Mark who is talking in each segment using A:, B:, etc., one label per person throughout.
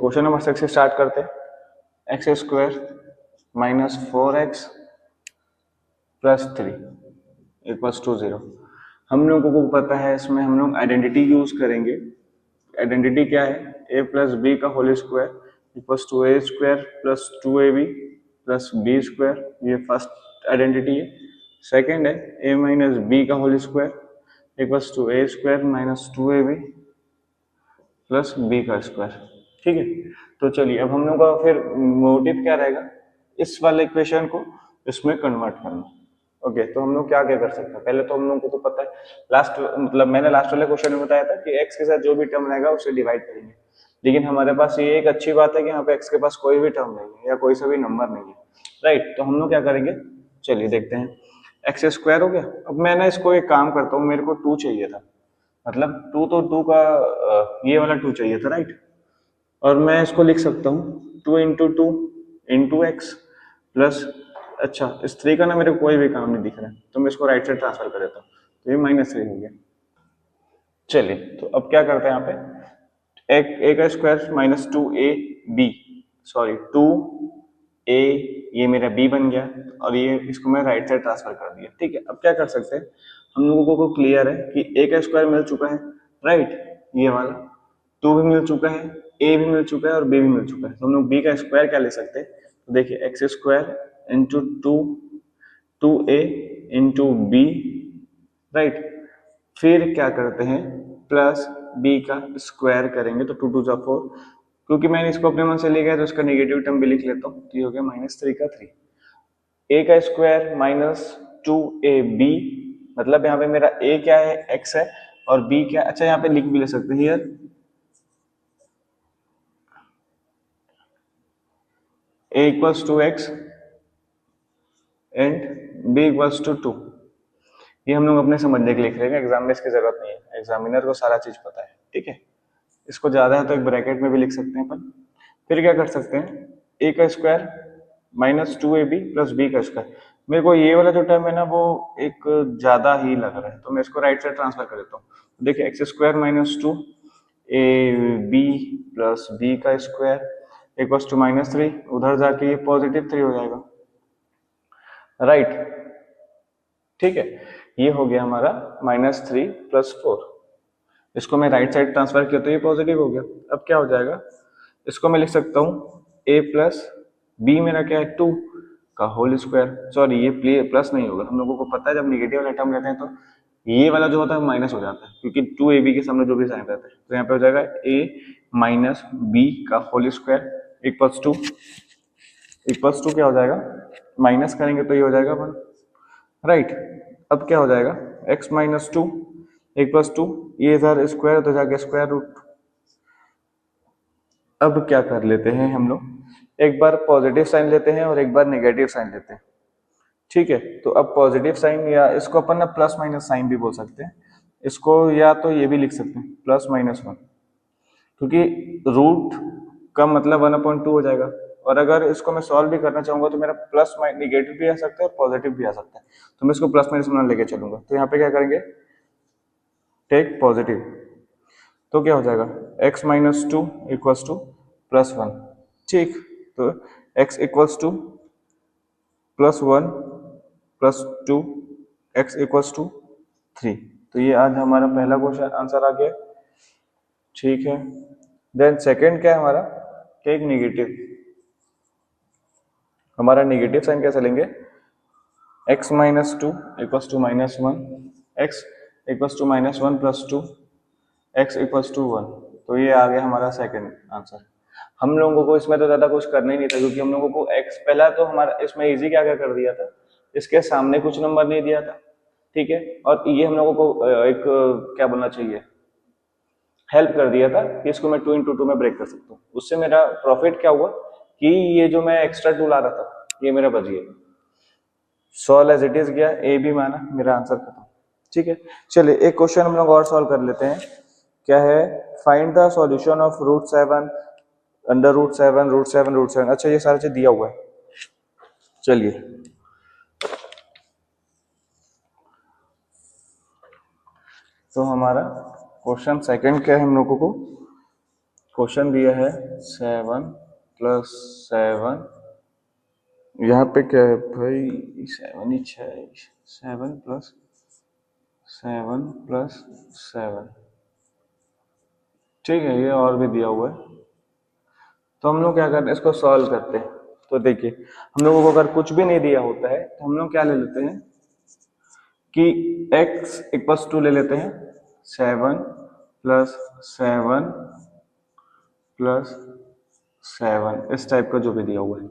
A: Question number 6 से start करते हैं। X square minus 4x plus 3 equals to 0। हम लोगों को पता है इसमें हम लोग आइडेंटिटी यूज करेंगे। आइडेंटिटी क्या है? a प्लस बी का whole square equals to a square plus 2ab plus b square. ये फर्स्ट आइडेंटिटी है। सेकेंड है a माइनस बी का whole square equals to a square minus 2ab plus b का square. ठीक है, तो चलिए अब हम लोग का फिर मोटिव क्या रहेगा, इस वाले इक्वेशन को इसमें कन्वर्ट करना। ओके, तो हम लोग क्या क्या कर सकते हैं? पहले तो हम लोग को तो पता है लास्ट मतलब मैंने लास्ट वाले क्वेश्चन में बताया था कि x के साथ जो भी टर्म रहेगा उसे डिवाइड करेंगे, लेकिन हमारे पास ये एक अच्छी बात है कि यहाँ पे x के पास कोई भी टर्म नहीं है या कोई सा भी नंबर नहीं है, राइट। तो हम लोग क्या करेंगे, चलिए देखते हैं। एक्स स्क्वायर हो गया। अब मैं ना इसको एक काम करता हूँ, मेरे को 2 चाहिए था, मतलब 2 तो 2 का ये वाला 2 चाहिए था, राइट। और मैं इसको लिख सकता हूँ 2 into two into x plus, अच्छा इस 3 का ना मेरे को कोई भी काम नहीं दिख रहा है, तो मैं इसको राइट साइड ट्रांसफर कर देता हूँ, तो ये -3 हो गया। चलिए तो अब क्या करते हैं, यहाँ पे ए का square minus 2ab, sorry 2a, ये मेरा b बन गया और ये इसको मैं राइट साइड ट्रांसफर कर दिया। ठीक है, अब क्या कर सकते हैं, हम लोगों को क्लियर है कि a का स्क्वायर मिल चुका है, राइट, ये वाला 2 भी मिल चुका है, a भी मिल चुका है और b भी मिल चुका है, तो हम लोग b का स्क्वायर क्या ले सकते हैं, तो देखिए x square into 2a into b, right. फिर क्या करते हैं, प्लस b का स्क्वायर करेंगे तो 2 2 जा 4, क्योंकि मैंने इसको अपने मन से ले गया तो इसका नेगेटिव टर्म भी लिख लेता हूँ, तो ये हो गया -3 का 3। a का स्क्वायर माइनस 2ab, मतलब यहाँ पे मेरा a क्या है, x है, और b क्या, अच्छा यहाँ पे लिख भी ले सकते हैं here a equals to x and b equals to 2। ये हम लोग अपने समझने के लिए लिख रहे हैं, एग्जाम में इसकी जरूरत नहीं है, एग्जामिनर को सारा चीज पता है। ठीक है, इसको ज्यादा है तो एक ब्रैकेट में भी लिख सकते हैं अपन। फिर क्या कर सकते हैं, a का square minus 2ab plus b का स्क्वायर। मेरे को ये वाला जो टर्म है ना वो एक ज्यादा ही लग रहा है, तो मैं इसको राइट साइड ट्रांसफर कर देता हूँ। देखिए x square minus 2ab plus b का स्क्वायर इक्वल्स टू -3, उधर जाके ये +3 हो जाएगा, राइट। ठीक है, ये हो गया हमारा -3 प्लस 4। इसको मैं राइट साइड ट्रांसफर किया तो ये पॉजिटिव हो गया। अब क्या हो जाएगा, इसको मैं लिख सकता हूँ a प्लस बी, मेरा क्या है 2 का होल स्क्वायर, सॉरी ये प्लस नहीं होगा, हम लोगों को पता है जब निगेटिव वाला टर्म लेते हैं तो ये वाला जो होता है माइनस हो जाता है, क्योंकि 2ab के सामने जो भी साइन रहता है, तो यहाँ पे हो जाएगा a माइनस बी का होल स्क्वायर इक्वल्स टू क्या हो जाएगा, माइनस करेंगे तो ये हो जाएगा 1, राइट। अब क्या हो जाएगा, x माइनस 2 इक्वल्स टू, ये इधर स्क्वायर तो जाके स्क्वायर रूट। अब क्या कर लेते हैं हम लोग, एक बार पॉजिटिव साइन लेते हैं और एक बार नेगेटिव साइन लेते हैं। ठीक है, तो अब पॉजिटिव साइन, या इसको अपन ना प्लस माइनस साइन भी बोल सकते हैं, इसको या तो ये भी लिख सकते हैं +-1, क्योंकि रूट का मतलब 1/2 हो जाएगा। और अगर इसको मैं सॉल्व भी करना चाहूंगा तो मेरा प्लस नेगेटिव भी आ सकता है और पॉजिटिव भी आ सकता है, तो मैं इसको प्लस माइनस में लेके चलूंगा। तो यहाँ पे क्या करेंगे, टेक पॉजिटिव, तो क्या हो जाएगा x माइनस 2 इक्वल्स टू +1। ठीक, तो x equals to +1 plus 2 x equals to 3। तो ये आज हमारा पहला क्वेश्चन आंसर आ गया। ठीक है, देन सेकंड क्या है हमारा, टेक नेगेटिव। हमारा नेगेटिव साइन कैसे लेंगे, x minus 2 equals to -1, x equals to -1 plus 2, x equals to 1। तो ये आ गया हमारा सेकंड आंसर। हम लोगों को इसमें तो ज्यादा कुछ करना ही नहीं था, क्योंकि हम लोगों को x पहला तो हमारा इसमें इजी क्या क्या कर दिया था, इसके सामने कुछ नंबर नहीं दिया था, ठीक है, और ये हम लोगों को एक क्या बोलना चाहिए, हेल्प कर दिया था कि इसको मैं 2 इंटू 2 में ब्रेक कर सकता हूँ। उससे मेरा प्रॉफिट क्या हुआ कि ये जो मैं एक्स्ट्रा 2 ला रहा था ये मेरा बच गया, सॉल्व एज इट इज गया, ए भी माना, मेरा आंसर खत्म। ठीक है, चलिए एक क्वेश्चन हम लोग और सॉल्व कर लेते हैं। क्या है, फाइंड द सॉल्यूशन ऑफ √7 √7 √7 √7। अच्छा ये सारा चीज दिया हुआ है, चलिए तो हमारा क्वेश्चन सेकंड क्या है हम लोगों को, क्वेश्चन दिया है 7 + 7, यहाँ पे क्या है भाई 7 ही 6, 7 + 7, ठीक है, ये और भी दिया हुआ है। तो हम लोग क्या करते हैं, इसको सॉल्व करते हैं। तो देखिए हम लोगों को अगर कुछ भी नहीं दिया होता है तो हम लोग क्या ले लेते हैं कि x = 2 ले लेते हैं, 7 + 7 + 7 इस टाइप का जो भी दिया हुआ है।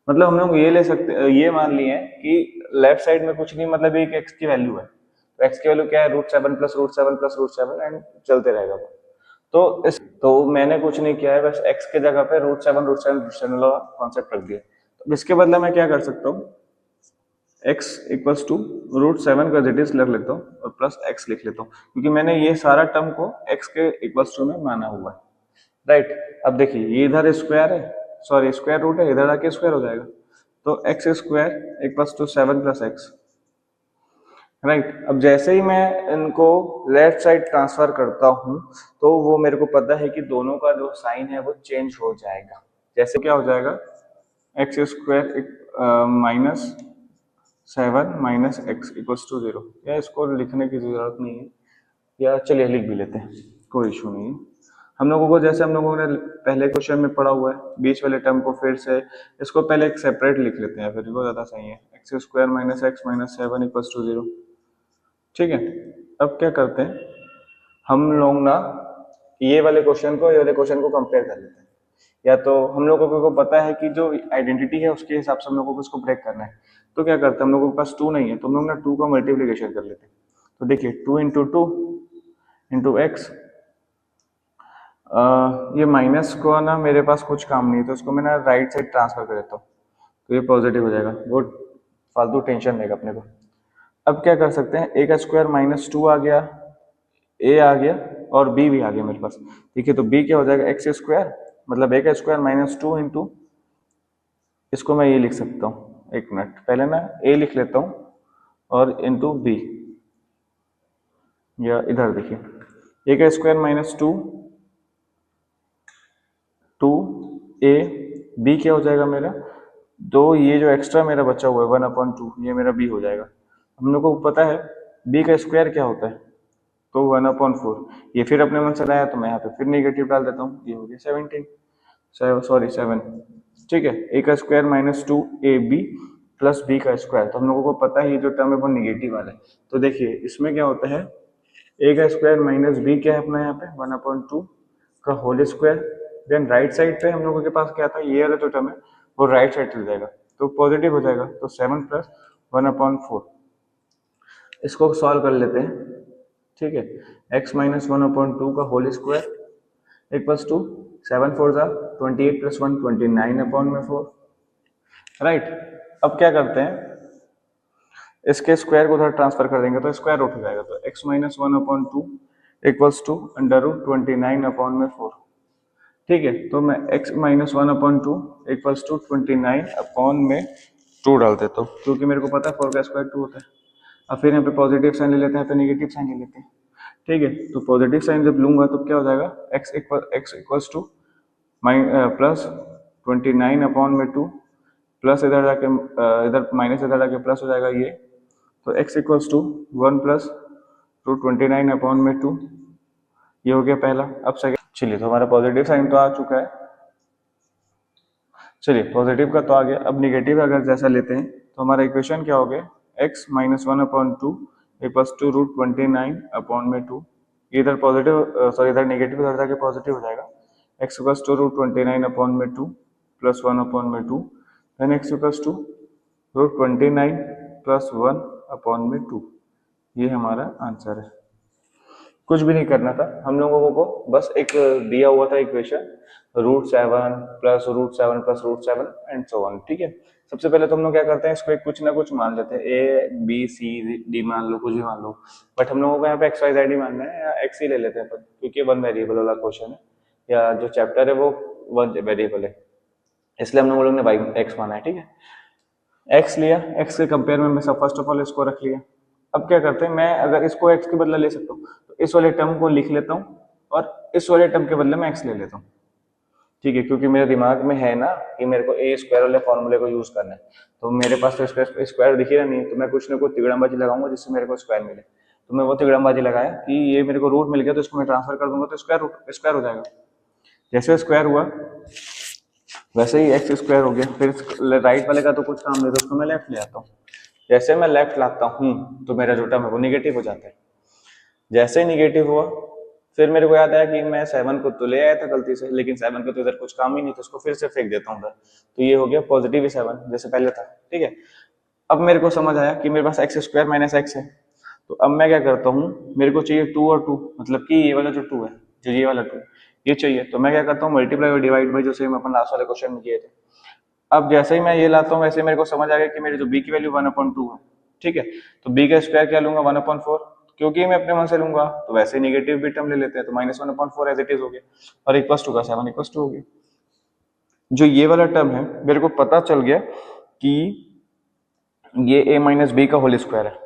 A: मतलब हम लोग ये ले सकते, ये मान लिए कि लेफ्ट साइड में कुछ नहीं, मतलब एक x की वैल्यू है, तो x की वैल्यू क्या है √7 + √7 + √7 एंड चलते रहेगा। तो मैंने कुछ नहीं किया है, बस x के जगह पे √7 वाला कॉन्सेप्ट रख दिया। तो इसके बदले मैं क्या कर सकता हूँ, x = √7 का एज रख लेता हूँ और प्लस x लिख लेता हूँ, क्योंकि मैंने ये सारा टर्म को x के = में माना हुआ है, राइट। अब देखिए ये इधर स्क्वायर है, सॉरी स्क्वायर रूट है, इधर आके स्क्वायर हो जाएगा, तो x² = 7 + x, राइट। अब जैसे ही मैं इनको लेफ्ट साइड ट्रांसफर करता हूं तो वो मेरे को पता है कि दोनों का जो साइन है वो चेंज हो जाएगा। जैसे क्या हो जाएगा, x² -7 - x = 0, या इसको लिखने की जरूरत नहीं है, या चलिए लिख भी लेते हैं, कोई इशू नहीं है। हम लोगों को जैसे हम लोगों ने पहले क्वेश्चन में पढ़ा हुआ है, बीच वाले टर्म को फिर से इसको पहले एक सेपरेट लिख लेते हैं, फिर वो ज्यादा सही है, x² - x - 7 = 0, ठीक है। अब क्या करते हैं हम लोग ना, ये वाले क्वेश्चन को ये वाले क्वेश्चन को कंपेयर कर लेते हैं। या तो हम लोगों को पता है कि जो आइडेंटिटी है उसके हिसाब से हम लोगों को उसको ब्रेक करना है, तो क्या करते हैं, हम लोगों के पास 2 नहीं है तो हम लोग ना 2 का मल्टीप्लीकेशन कर लेते हैं। तो देखिए 2 × 2 × x, ये माइनस को ना मेरे पास कुछ काम नहीं है तो इसको मैं ना राइट साइड ट्रांसफर कर देता हूँ, तो ये पॉजिटिव हो जाएगा, वो फालतू टेंशन देगा अपने को। अब क्या कर सकते हैं, a² -2 आ गया, a आ गया और b भी आ गया मेरे पास, ठीक है। तो b क्या हो जाएगा, x², मतलब a² -2 × इसको मैं ये लिख सकता हूँ, एक मिनट पहले ना a लिख लेता हूँ और इंटू b, या इधर देखिए a² -2 a, b क्या हो जाएगा मेरा, तो ये जो एक्स्ट्रा मेरा बचा हुआ है 1/2, ये मेरा b हो जाएगा। हम लोग को पता है b का स्क्वायर क्या होता है, तो 1/4, ये फिर अपने मन से लाया तो मैं यहाँ पे फिर नेगेटिव डाल देता हूँ, ये हो गया 7, ठीक है। a² -2ab + b का स्क्वायर, तो हम लोगों को पता है ये जो टर्म है वो नेगेटिव वाला है। तो देखिए इसमें क्या होता है, a² - b क्या है अपना यहाँ पे 1/2 का whole square, then right side पे हम लोगों के पास क्या था, ये वाला जो टर्म है वो राइट साइड चल जाएगा तो पॉजिटिव हो जाएगा, तो 7 + 1/4, इसको सॉल्व कर लेते हैं, ठीक है। x - 1/2 का होल स्क्वायर = 7 4 28 + 1 29/4, राइट। अब क्या करते हैं, इसके स्क्वायर को उधर ट्रांसफर कर देंगे तो स्क्वायर रूट हो जाएगा, तो x - 1/2 = √29/4, ठीक है। तो मैं x - 1/2 = 29/2 डाल देता हूँ, क्योंकि मेरे को पता है 4 का स्क्वायर 2 होता है। अब फिर यहाँ पे पॉजिटिव साइन ले लेते हैं, तो नेगेटिव साइन ले लेते हैं, ठीक है। तो पॉजिटिव साइन जब लूंगा तो क्या हो जाएगा, x = +29/2 प्लस इधर जाके इधर माइनस इधर जाके प्लस हो जाएगा ये, तो x = 1 + √29/2, ये हो गया पहला। अब सेकंड, चलिए तो हमारा पॉजिटिव साइन तो आ चुका है, चलिए पॉजिटिव का तो आ गया। अब निगेटिव अगर जैसा लेते हैं तो हमारा इक्वेशन क्या हो गया, x - 1/2 = √29/2, इधर पॉजिटिव सॉरी इधर नेगेटिव इधर जाके पॉजिटिव हो जाएगा, x = √29/2 + 1/2, देन x = √29 + 1/2, ये हमारा आंसर है। कुछ भी नहीं करना था हम लोगों को, बस एक दिया हुआ था इक्वेशन √7 + √7 + √7 एंड सो ऑन, ठीक है। सबसे पहले तो हम लोग क्या करते हैं, इसको एक कुछ ना कुछ मान लेते हैं, a b c d मान लो, कुछ भी मान लो, बट हम लोगों को यहाँ पे x y z ही मानना है, या x ही ले लेते हैं क्योंकि 1 वेरिएबल वाला क्वेश्चन है, या जो चैप्टर है वो 1 वेरिएबल है, इसलिए हम लोग ने x माना है, ठीक है। x लिया, x के कंपेयर में मैं सब फर्स्ट ऑफ ऑल इसको रख लिया। अब क्या करते हैं, मैं अगर इसको x के बदला ले सकता हूँ तो इस वाले टर्म को लिख लेता हूँ और इस वाले टर्म के बदले में x ले लेता हूँ, ठीक है, क्योंकि मेरे दिमाग में है ना कि मेरे को ए स्क्वायर वाले फॉर्मूले को यूज करना है, तो मेरे पास तो स्क्वायर दिख ही रहा नहीं, तो मैं कुछ ना कुछ तिगड़मबाजी लगाऊंगा जिससे मेरे को स्क्वायर मिले। तो मैं वो तिगड़मबाजी लगाया कि ये मेरे को रूट मिल गया तो इसको मैं ट्रांसफर कर दूंगा तो स्क्वायर हो जाएगा। जैसे स्क्वायर हुआ वैसे ही एक्स स्क्वायर हो गया। फिर राइट वाले का तो कुछ काम नहीं, तो उसको मैं लेफ्ट ले आता हूँ। जैसे मैं लेफ्ट लाता हूँ तो मेरा जो टर्म है वो निगेटिव हो जाता है। जैसे ही निगेटिव हुआ फिर मेरे को याद आया कि मैं 7 को तो ले आया था गलती से, लेकिन 7 को तो इधर कुछ काम ही नहीं, तो उसको फिर से फेंक देता हूँ उधर, तो ये हो गया पॉजिटिव 7 जैसे पहले था। ठीक है, अब मेरे को समझ आया कि मेरे पास एक्स स्क्वायर माइनस एक्स है, तो अब मैं क्या करता हूँ, मेरे को चाहिए 2 और 2, मतलब कि ये वाला जो 2 है, जो ये वाला 2 ये चाहिए, तो मैं क्या करता हूँ मल्टीप्लाई और डिवाइड बाई, जो सेम अपन लास्ट वाले क्वेश्चन में किए थे। अब जैसे ही मैं ये लाता हूँ वैसे मेरे को समझ आ गया कि मेरी जो b की वैल्यू 1/2 है। ठीक है, तो b का स्क्वायर क्या लूंगा 1/4, क्योंकि मैं अपने मन से लूंगा तो वैसे नेगेटिव भी टर्म ले लेते हैं, तो -1/4 एज इट इज हो गया, और इक्वल टू का 7 इक्वल टू हो गया। जो ये वाला टर्म है मेरे को पता चल गया कि ये a माइनस बी का होल स्क्वायर है,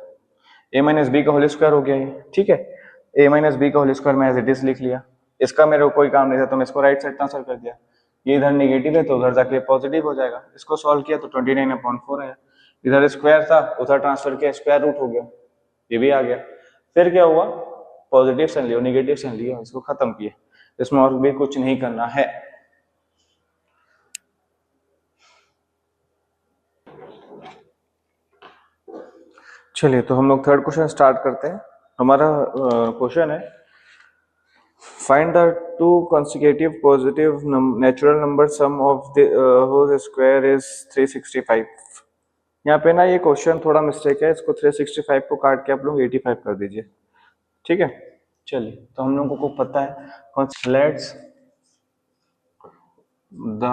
A: a माइनस बी का होल स्क्वायर हो गया ये। ठीक है, a माइनस बी का होल स्क्वायर मैं एज इट इज लिख लिया, इसका मेरे को कोई काम नहीं था तो मैं इसको राइट साइड ट्रांसफर कर दिया। ये इधर नेगेटिव है तो उधर जाके पॉजिटिव हो जाएगा, इसको सॉल्व किया तो 29/4 आया। इधर स्क्वायर था उधर ट्रांसफर किया, स्क्वायर रूट हो गया, ये भी आ गया। फिर क्या हुआ, पॉजिटिव साइन लिया नेगेटिव साइन लिया, इसको खत्म किया, इसमें और भी कुछ नहीं करना है। चलिए तो हम लोग थर्ड क्वेश्चन स्टार्ट करते हैं। हमारा क्वेश्चन है find the two consecutive positive natural number sum of the whose square is 365। यहाँ पे ना ये क्वेश्चन थोड़ा मिस्टेक है, इसको 365 को काट के आप लोग 85 कर दीजिए। ठीक है, चलिए तो हम लोगों को पता है let's the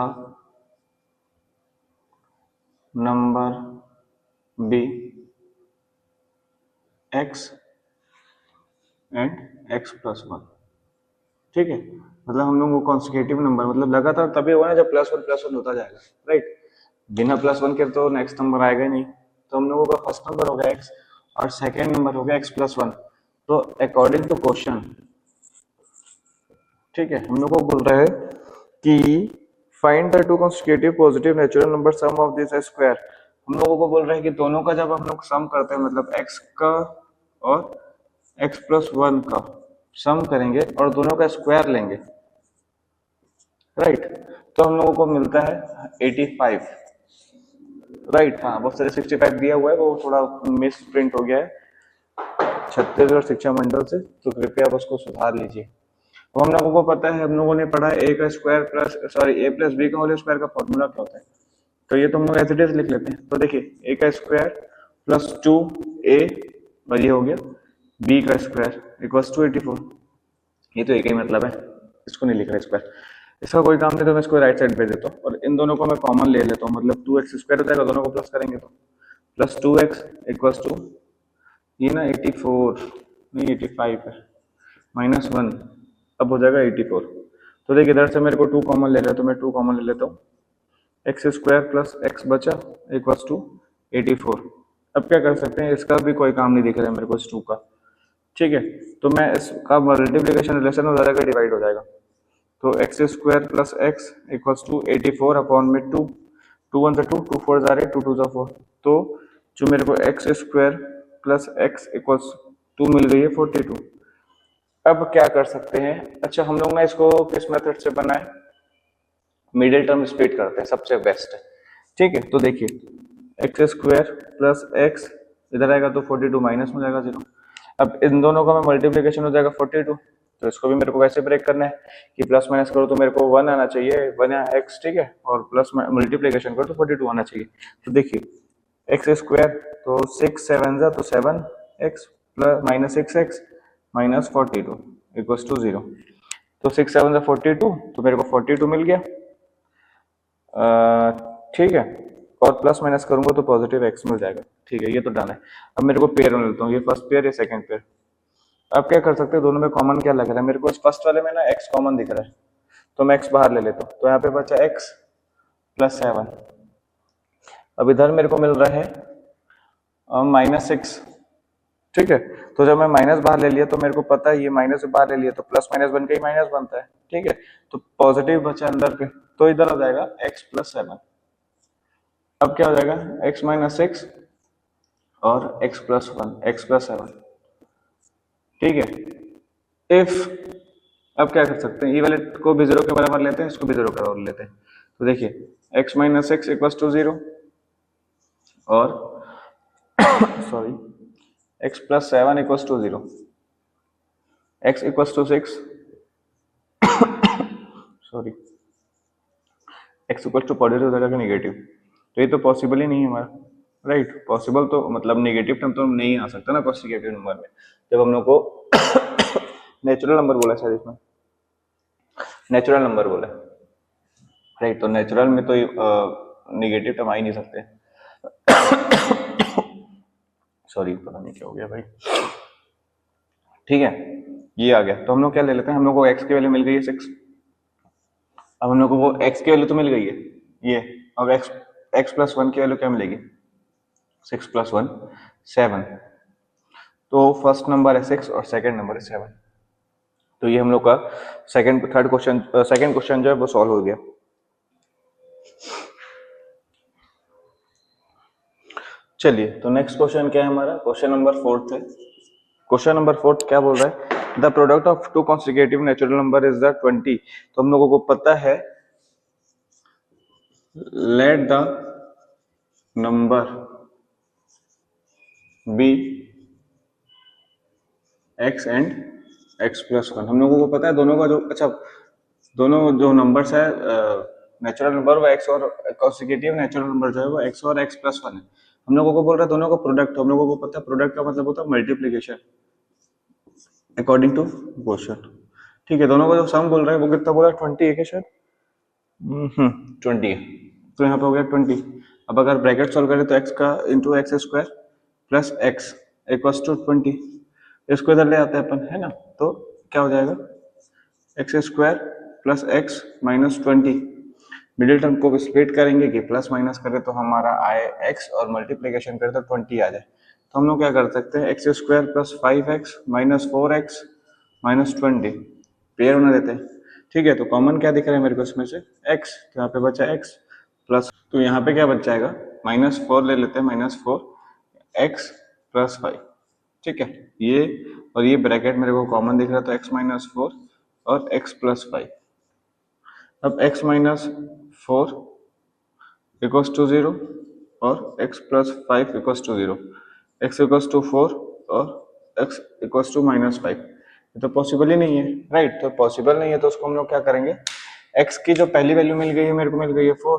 A: number b x and x plus 1। ठीक है, मतलब हम लोग को कॉन्सिक्यूटिव नंबर मतलब लगातार तभी होगा ना जब +1 होता जाएगा, राइट। बिना +1 के तो नेक्स्ट नंबर आएगा ही नहीं। तो हम लोगों का फर्स्ट नंबर हो गया x और सेकेंड नंबर हो गया x+1। तो अकॉर्डिंग टू क्वेश्चन, ठीक है, हम लोग को बोल रहा है कि find the two consecutive positive natural number sum of this square. हम लोगों को बोल रहा है कि दोनों का जब हम लोग सम करते हैं, मतलब x का और x+1 का सम करेंगे और दोनों का स्क्वायर लेंगे, राइट, तो हम लोगों को मिलता है 85, राइट। हाँ, वो 65 दिया हुआ है, वो थोड़ा मिस प्रिंट हो गया है छत्तीसगढ़ शिक्षा मंडल से, तो कृपया आप उसको सुधार लीजिए। अब हम लोगों को पता है, हम लोगों ने पढ़ा है a प्लस b का होल स्क्वायर का फॉर्मूला क्या होता है, तो ये तो हम लोग एज इट इज लिख लेते हैं। तो देखिए a का स्क्वायर प्लस 2a और ये हो गया b का स्क्वायर इक्वल्स टू 84। ये तो एक ही मतलब है, इसको नहीं लिख रहा स्क्वायर, इसका कोई काम नहीं, तो मैं इसको राइट साइड भेज देता हूँ और इन दोनों को मैं कॉमन ले लेता हूँ, मतलब 2x स्क्वायर हो जाएगा, दोनों को प्लस करेंगे तो प्लस 2x इक्वल्स टू ये ना 84 नहीं 85 है -1, अब हो जाएगा 84। तो देखिए इधर से मेरे को 2 कॉमन ले रहा है, तो मैं 2 कॉमन ले लेता हूँ, एक्स स्क्वायर प्लस एक्स बचा इक्वल्स टू 84। अब क्या कर सकते हैं, इसका भी कोई काम नहीं दिख रहा है मेरे को इस 2 का। ठीक है, तो मैं इसका मल्टीप्लिकेशन रिलेशन हो जाएगा, डिवाइड हो जाएगा, तो x square plus x equals to 84 upon में 2, 2 1 2, 2 4 2 2 4, तो जो मेरे को x square plus x equals 2 मिल गई है 42। अब क्या कर सकते हैं, अच्छा हम लोग ना इसको किस मेथड से बनाए, मिडिल टर्म स्प्लिट करते हैं, सबसे बेस्ट है। ठीक है, तो देखिए एक्स स्क्वायर प्लस एक्स इधर आएगा तो 42 माइनस में जाएगा 0। अब इन दोनों का मैं मल्टीप्लिकेशन हो जाएगा 42, तो इसको भी मेरे को वैसे ब्रेक करना है कि प्लस माइनस करो तो मेरे को 1 आना चाहिए, 1 या x, ठीक है, और प्लस मल्टीप्लिकेशन करो तो 42 आना चाहिए। तो देखिए एक्स स्क्वायर तो 6 7 जा तो 7x plus -6x minus 42 equals to 0। तो 6 7 जा 42, तो मेरे को 42 मिल गया, ठीक है, और प्लस माइनस करूंगा तो पॉजिटिव x मिल जाएगा। ठीक है, ये तो डन है। अब मेरे को पेयर में लेता हूँ, ये फर्स्ट पेयर, ये सेकंड पेयर। अब क्या कर सकते हैं, दोनों में कॉमन क्या लग रहा है, मेरे को इस फर्स्ट वाले में ना x कॉमन दिख रहा है, तो मैं x बाहर ले लेता हूँ, तो यहाँ पे बचा x प्लस 7। अब इधर मेरे को मिल रहा है -6, ठीक है। तो जब मैं माइनस बाहर ले लिया तो मेरे को पता है ये माइनस बाहर ले लिया तो प्लस माइनस बन के ही माइनस बनता है, ठीक है। तो पॉजिटिव बचा अंदर पे, तो इधर आ जाएगा x प्लस 7। अब क्या हो जाएगा x माइनस 6 और x प्लस 1, x प्लस 7, ठीक है। इफ अब क्या कर सकते हैं, ये वाले को भी जीरो के बराबर लेते हैं, इसको भी जीरो के बराबर लेते हैं। तो देखिए x माइनस 6 इक्वल टू 0 और sorry x plus 7 equal to 0, x equal to 6 sorry x equal to positive हो जाएगा नेगेटिव, तो ये तो पॉसिबल ही नहीं है हमारा, राइट। पॉसिबल तो मतलब नेगेटिव टर्म तो नहीं आ सकता ना कॉन्स्टिट्यूटिव नंबर में, जब हम लोग को नेचुरल नंबर बोला शायद इसमें, नेचुरल नंबर बोला, राइट। तो नेचुरल में तो नेगेटिव टर्म आ ही नहीं सकते। सॉरी पता नहीं क्या हो गया भाई, ठीक है। ये आ गया, तो हम लोग क्या ले लेते हैं, हम लोग को x की वैल्यू मिल गई है 6। अब हम लोग को x की वैल्यू तो मिल गई है ये, अब x प्लस 1 की वैल्यू क्या मिलेगी, 6 प्लस 1 7। तो फर्स्ट नंबर है 6 और सेकंड नंबर है 7। तो ये हम लोग का थर्ड क्वेश्चन जो है वो सॉल्व हो गया। चलिए, तो नेक्स्ट क्वेश्चन क्या है हमारा, क्वेश्चन नंबर 4 है। क्वेश्चन नंबर 4 क्या बोल रहा है, the product of two consecutive natural number is the 20। तो हम लोगों को पता है let the number b x and x plus 1। हम लोगों को पता है दोनों का जो, अच्छा दोनों जो नंबर्स है नेचुरल नंबर वो x और कॉन्सिक्यूटिव नेचुरल नंबर जो है वो x और x प्लस 1 है। हम लोगों को बोल रहा है दोनों का प्रोडक्ट, हम लोगों को पता है प्रोडक्ट का मतलब होता है मल्टीप्लीकेशन अकॉर्डिंग टू क्वेश्चन, ठीक है। दोनों का जो सम बोल रहा है वो कितना बोला, 20 है क्या शायद, 20 है। तो यहाँ पे हो गया 20। अब अगर ब्रैकेट सॉल्व करें तो x का into x square plus x equals to 20, इसको इधर ले आते हैं अपन, है ना। तो क्या हो जाएगा x square plus x minus 20, middle term को स्प्लिट करेंगे कि प्लस माइनस करें तो हमारा आए x और मल्टीप्लीकेशन करें तो 20 आ जाए। तो हम लोग क्या कर सकते हैं, X square plus 5x minus 4x minus 20 pair होने देते हैं, ठीक है। तो कॉमन क्या दिख रहा है मेरे को इसमें से x, तो यहाँ पे बचा x प्लस, तो यहाँ पे क्या बच जाएगा -4 ले लेते हैं, -4x प्लस 5, ठीक है। ये और ये ब्रैकेट मेरे को कॉमन दिख रहा है तो x माइनस 4 और x प्लस 5। अब x माइनस 4 इक्वल्स टू 0 और x plus 5 equals to 0, x equals to 4 और x इक्वल्स टू -5। ये तो पॉसिबल ही नहीं है, राइट। तो पॉसिबल नहीं है तो उसको हम लोग क्या करेंगे, x की जो पहली वैल्यू मिल गई है मेरे को मिल गई है 4,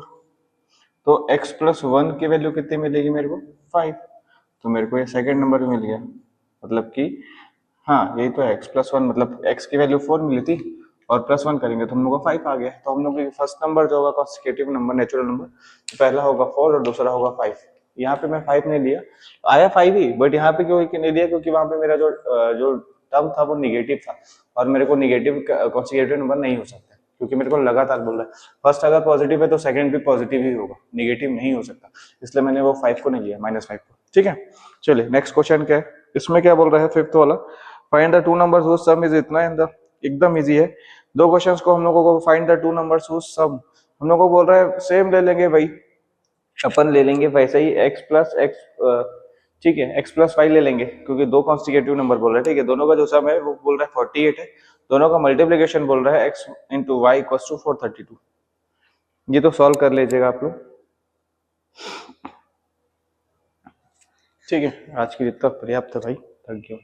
A: तो x प्लस 1 की वैल्यू कितनी मिलेगी मेरे को 5, तो मेरे को ये सेकंड नंबर मिल गया। मतलब कि हाँ यही तो है, x प्लस 1 मतलब x की वैल्यू 4 मिली थी और प्लस 1 करेंगे तो हम लोग का 5 आ गया। तो हम लोग फर्स्ट नंबर जो होगा कॉन्सिक्यूटिव नंबर नेचुरल नंबर, तो पहला होगा 4 और दूसरा होगा 5। यहाँ पे मैं 5 नहीं लिया, आया 5 ही, बट यहाँ पे क्यों नहीं दिया, क्योंकि वहां पे मेरा जो टर्म था वो निगेटिव था और मेरे को निगेटिव कॉन्सिक्यूटिव नंबर नहीं हो सकता, क्योंकि मेरे को लगातार बोल रहा है फर्स्ट अगर पॉजिटिव है तो सेकंड भी पॉजिटिव ही होगा, निगेटिव नहीं हो सकता, इसलिए मैंने वो 5 को नहीं लिया, -5 को, ठीक है। चलिए नेक्स्ट क्वेश्चन क्या है, इसमें क्या बोल रहा है फिफ्थ वाला, find the two numbers whose sum is इतना इन द, एकदम इजी है। दो क्वेश्चंस को हम लोगों को find the two numbers whose sum, हम लोगों को बोल रहा है सेम ले लेंगे भाई, अपन ले लेंगे वैसे ही x प्लस एक्स, ठीक है, x प्लस 5 ले लेंगे क्योंकि दो कॉन्स्टिट्यूटिव नंबर बोल रहा है, ठीक है। दोनों का जो सम है वो बोल रहा है 48 है, दोनों का मल्टीप्लीकेशन बोल रहा है x into y equal to 432। ये तो सॉल्व कर लीजिएगा आप लोग, ठीक है। आज की जितना पर्याप्त है भाई, थैंक यू।